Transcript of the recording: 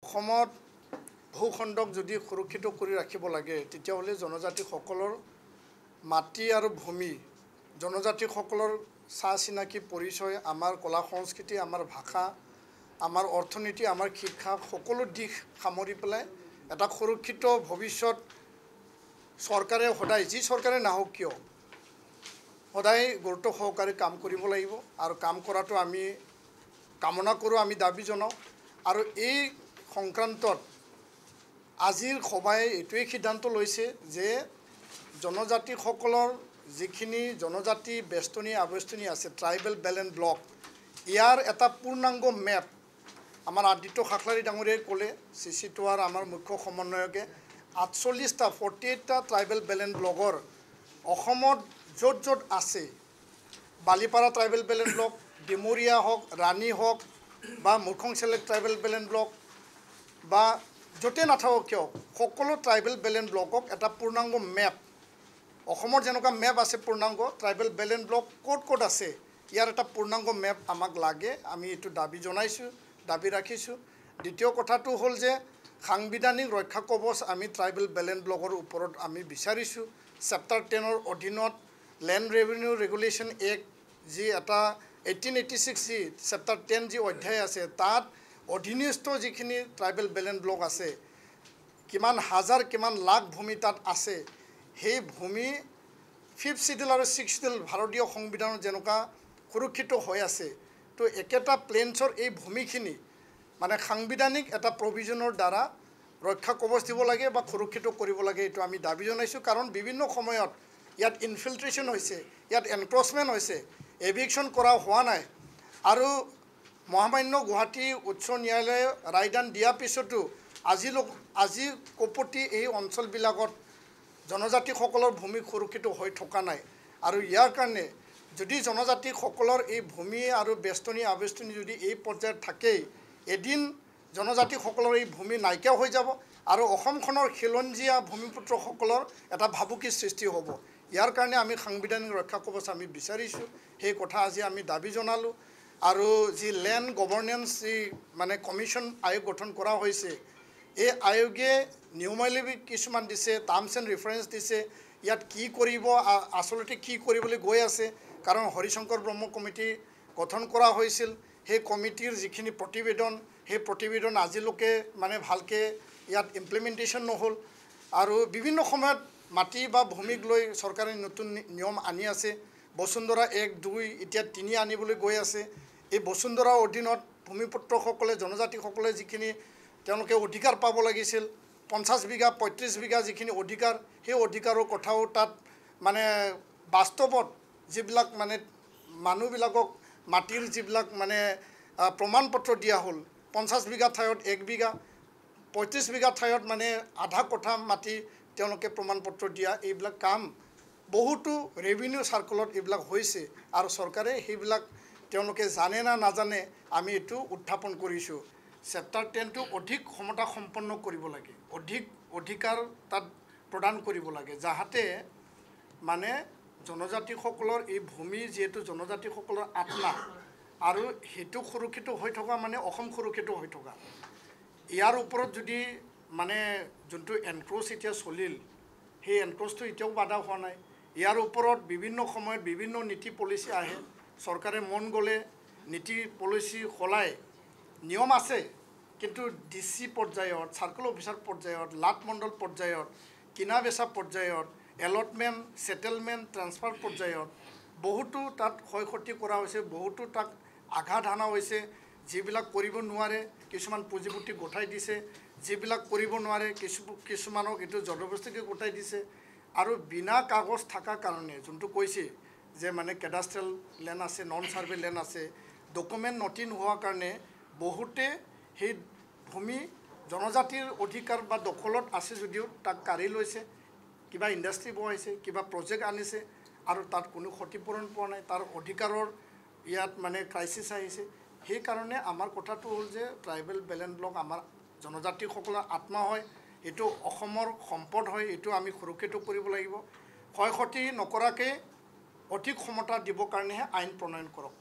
অসমত ভূখণ্ডক যদি সুৰক্ষিত কৰি ৰাখিব লাগে তেতিয়াহ'লে জনজাতিসকলৰ মাটি আৰু ভূমি জনজাতিসকলৰ চিনাকি পৰিচয় আমাৰ কলা সংস্কৃতি আমাৰ ভাষা আমাৰ অৰ্থনীতি আমাৰ শিক্ষা সকলো দিশ সামৰি পেলাই এটা সুৰক্ষিত ভৱিষ্যত চৰকাৰে সদায় যি চৰকাৰে নাহক কিয় সদায় গুৰুত্ব সহকাৰে কাম কৰিব লাগিব আৰু কাম কৰাটো আমি কামনা কৰোঁ আমি দাবী জনাওঁ আৰু এই সংক্ৰান্তত আজিৰ সভাই এইটোৱেই সিদ্ধান্ত লৈছে যে জনজাতিসকলৰ যিখিনি জনজাতি বেষ্টনী আৱেষ্টনী আছে ট্ৰাইবেল বেলেন্স ব্লক ইয়াৰ এটা পূৰ্ণাংগ মেপ আমাৰ আদিত্য খাখলাৰী ডাঙৰীয়াই ক'লে চিচিটোৱাৰ আমাৰ মুখ্য সমন্বয়কে 48টা ট্ৰাইবেল বেলেন্স ব্লকৰ অসমত য'ত য'ত আছে Balipara tribal balance block Dimoria হওক ৰাণী হওক বা মুৰখং চেলেক ট্ৰাইবেল বেলেন্স ব্লক বা য'তে নাথাকক কিয় সকলো ট্ৰাইবেল বেলেন্স ব্লকক এটা পূৰ্ণাংগ মেপ অসমৰ যেনেকুৱা মেপ আছে পূৰ্ণাংগ ট্ৰাইবেল বেলেন্স ব্লক ক'ত ক'ত আছে ইয়াৰ এটা পূৰ্ণাংগ মেপ আমাক লাগে আমি এইটো দাবী জনাইছোঁ দাবী ৰাখিছোঁ দ্বিতীয় কথাটো হ'ল যে সাংবিধানিক ৰক্ষা কৱচ আমি ট্ৰাইবেল বেলেন্স ব্লকৰ ওপৰত আমি বিচাৰিছোঁ চেপ্টাৰ 10ৰ অধীনত লেণ্ড ৰেভিনিউ ৰেগুলেশ্যন এক্ট যি এটা 1886 যি চেপ্টাৰ 10 যি অধ্যায় আছে তাত অধীনস্থ যিখিনি ট্ৰাইবেল বেলেন্স ব্লক আছে কিমান হাজাৰ কিমান লাখ ভূমি তাত আছে সেই ভূমি 5th শিডিউল আৰু 6th শিডিউল ভাৰতীয় সংবিধানত যেনেকুৱা সুৰক্ষিত হৈ আছে তো একেটা প্লেন্সৰ এই ভূমিখিনি মানে সাংবিধানিক এটা প্ৰভিজনৰ দ্বাৰা ৰক্ষা কৱচ দিব লাগে বা সুৰক্ষিত কৰিব লাগে এইটো আমি দাবী জনাইছোঁ কাৰণ বিভিন্ন সময়ত ইয়াত ইনফিল্ট্ৰেশ্যন হৈছে ইয়াত এনক্ৰচমেণ্ট হৈছে এভিকশ্যন কৰা হোৱা নাই আৰু মহামান্য গুৱাহাটী উচ্চ ন্যায়ালয়ে ৰায়দান দিয়াৰ পিছতো আজি কপতি এই অঞ্চলবিলাকত জনজাতিসকলৰ ভূমি সুৰক্ষিত হৈ থকা নাই আৰু ইয়াৰ কাৰণে যদি জনজাতিসকলৰ এই ভূমি আৰু বেষ্টনী আৱেষ্টনী যদি এই পৰ্যায়ত থাকেই এদিন জনজাতিসকলৰ এই ভূমি নাইকিয়া হৈ যাব আৰু অসমখনৰ খিলঞ্জীয়া ভূমিপুত্ৰসকলৰ এটা ভাবুকিৰ সৃষ্টি হ'ব ইয়াৰ কাৰণে আমি সাংবিধানিক ৰক্ষা কৱচ আমি বিচাৰিছোঁ সেই কথা আজি আমি দাবী জনালোঁ আৰু যি লেণ্ড গভৰ্নেন্স যি মানে কমিশ্যন আয়োগ গঠন কৰা হৈছে এই আয়োগে নিয়মাৱলী কিছুমান দিছে টাৰ্মছ এণ্ড ৰেফাৰেঞ্চ দিছে ইয়াত কি কৰিব আচলতে কি কৰিবলৈ গৈ আছে কাৰণ হৰিশংকৰ ব্ৰহ্ম কমিটি গঠন কৰা হৈছিল সেই কমিটিৰ যিখিনি প্ৰতিবেদন সেই প্ৰতিবেদন আজিলৈকে মানে ভালকৈ ইয়াত ইমপ্লিমেণ্টেশ্যন নহ'ল আৰু বিভিন্ন সময়ত মাটি বা ভূমিক লৈ চৰকাৰে নতুন নিয়ম আনি আছে বসুন্ধৰা 1, 2 এতিয়া 3 আনিবলৈ গৈ আছে এই বসুন্ধৰাৰ অধীনত ভূমিপুত্ৰসকলে জনজাতিসকলে যিখিনি তেওঁলোকে অধিকাৰ পাব লাগিছিল 50 বিঘা 35 বিঘা যিখিনি অধিকাৰ সেই অধিকাৰৰ কথাও তাত মানে বাস্তৱত যিবিলাক মানে মানুহবিলাকক মাটিৰ যিবিলাক মানে প্ৰমাণপত্ৰ দিয়া হ'ল 50 বিঘা ঠাইত 1 বিঘা 35 বিঘা ঠাইত মানে আধা কঠা মাটি তেওঁলোকে প্ৰমাণপত্ৰ দিয়া এইবিলাক কাম বহুতো ৰেভিনিউ চাৰ্কলত এইবিলাক হৈছে আৰু চৰকাৰে সেইবিলাক তেওঁলোকে জানে না নাজানে আমি এইটো উত্থাপন কৰিছোঁ চেপ্টাৰ 10টো অধিক ক্ষমতা সম্পন্ন কৰিব লাগে অধিক অধিকাৰ তাত প্ৰদান কৰিব লাগে যাহাতে মানে জনজাতিসকলৰ এই ভূমি যিহেতু জনজাতিসকলৰ আত্মা আৰু সেইটো সুৰক্ষিত হৈ থকা মানে অসম সুৰক্ষিত হৈ থকা ইয়াৰ ওপৰত যদি মানে যোনটো এনক্ৰ'চ এতিয়া চলিল সেই এনক্ৰ'চটো এতিয়াও বাধা হোৱা নাই ইয়াৰ ওপৰত বিভিন্ন সময়ত বিভিন্ন নীতি পলিচি আহে চৰকাৰে মন গ'লে নীতি পলিচি সলাই নিয়ম আছে কিন্তু ডিচি পৰ্যায়ত চাৰ্কল অফিচাৰ পৰ্যায়ত লাট মণ্ডল পৰ্যায়ত কিনা বেচা পৰ্যায়ত এলটমেণ্ট ছেটেলমেণ্ট ট্ৰান্সফাৰ পৰ্যায়ত বহুতো তাত ক্ষয় ক্ষতি কৰা হৈছে বহুতো তাক আঘাত হানা হৈছে যিবিলাক কৰিব নোৱাৰে কিছুমান পুঁজিপুতি গোটাই দিছে যিবিলাক কৰিব নোৱাৰে কিছুমানক এইটো জবৰদস্তিকৈ গোটাই দিছে আৰু বিনা কাগজ থকাৰ কাৰণে যোনটো কৈছে যে মানে কেডাষ্ট্ৰেল লেণ্ড আছে নন ছাৰ্ভে লেণ্ড আছে ডকুমেণ্ট নথি নোহোৱাৰ কাৰণে বহুতে সেই ভূমি জনজাতিৰ অধিকাৰ বা দখলত আছে যদিও তাক কাঢ়ি লৈছে কিবা ইণ্ডাষ্ট্ৰী বহাইছে কিবা প্ৰজেক্ট আনিছে আৰু তাত কোনো ক্ষতিপূৰণ পোৱা নাই তাৰ অধিকাৰৰ ইয়াত মানে ক্ৰাইচিছ আহিছে সেইকাৰণে আমাৰ কথাটো হ'ল যে ট্ৰাইবেল বেলেন্স ব্লক আমাৰ জনজাতিসকলৰ আত্মা হয় এইটো অসমৰ সম্পদ হয় এইটো আমি সুৰক্ষিত কৰিব লাগিব ক্ষয় ক্ষতি নকৰাকৈ অধিক ক্ষমতা দিবৰ কাৰণেহে আইন প্ৰণয়ন কৰক